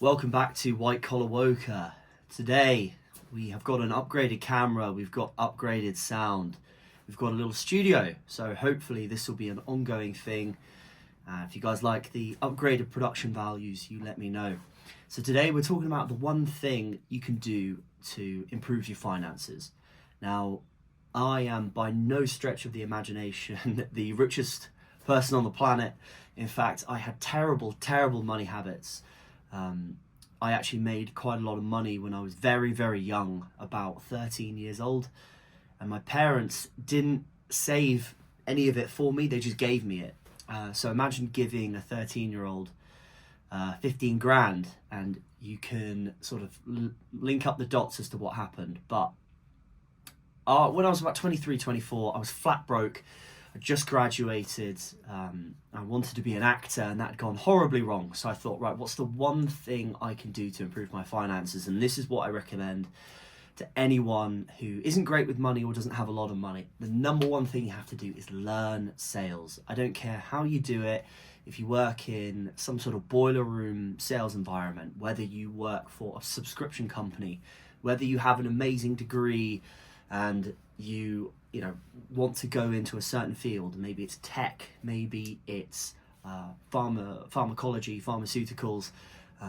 Welcome back to White Collar Woker. Today we have got an upgraded camera, we've got upgraded sound, we've got a little studio, so hopefully this will be an ongoing thing. If you guys like the upgraded production values, you let me know. So today we're talking about the one thing you can do to improve your finances. Now, I am by no stretch of the imagination the richest person on the planet. In fact, I had terrible money habits. I actually made quite a lot of money when I was very young, about 13 years old, and my parents didn't save any of it for me, they just gave me it. So imagine giving a 13-year-old 15 grand, and you can sort of link up the dots as to what happened. But when I was about 23, 24, I was flat broke. I just graduated, I wanted to be an actor, and that had gone horribly wrong. So I thought, right, what's the one thing I can do to improve my finances? And this is what I recommend to anyone who isn't great with money or doesn't have a lot of money. The number one thing you have to do is learn sales. I don't care how you do it. If you work in some sort of boiler room sales environment, whether you work for a subscription company, whether you have an amazing degree and you want to go into a certain field, maybe it's tech, maybe it's pharmacology, pharmaceuticals,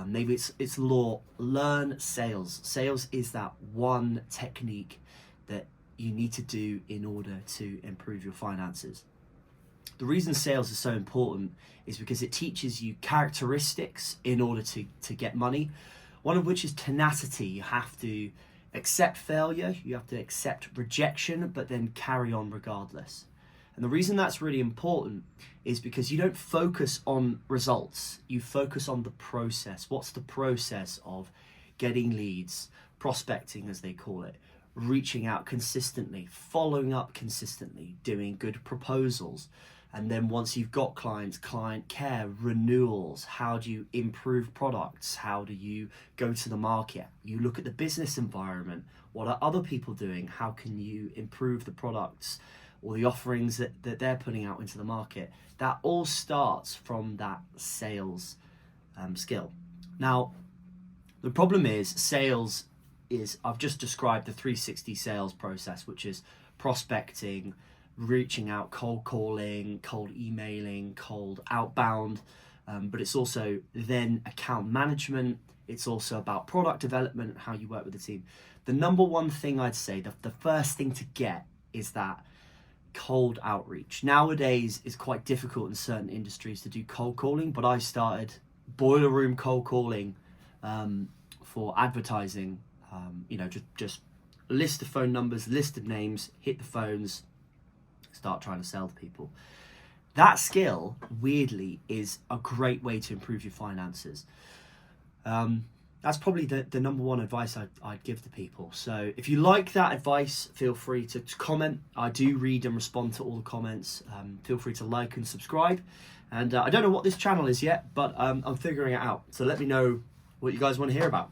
maybe it's law. Learn sales. Sales is that one technique that you need to do in order to improve your finances. The reason sales is so important is because it teaches you characteristics in order to get money, one of which is tenacity. You have to accept failure, you have to accept rejection, but then carry on regardless. And the reason that's really important is because you don't focus on results, you focus on the process. What's the process of getting leads, prospecting as they call it, reaching out consistently, following up consistently, doing good proposals. And then once you've got clients, client care, renewals, how do you improve products? How do you go to the market? You look at the business environment. What are other people doing? How can you improve the products or the offerings that they're putting out into the market? That all starts from that sales skill. Now, the problem is sales is, I've just described the 360 sales process, which is prospecting, reaching out, cold calling, cold emailing, cold outbound, but it's also then account management. It's also about product development, how you work with the team. The number one thing I'd say, the first thing to get is that cold outreach. Nowadays it's quite difficult in certain industries to do cold calling, but I started boiler room cold calling for advertising. Just list of phone numbers, list of names, hit the phones, start trying to sell to people. That skill, weirdly, is a great way to improve your finances. That's probably the number one advice I'd give to people. So if you like that advice, feel free to comment. I do read and respond to all the comments. Feel free to like and subscribe. And I don't know what this channel is yet, but I'm figuring it out. So let me know what you guys want to hear about.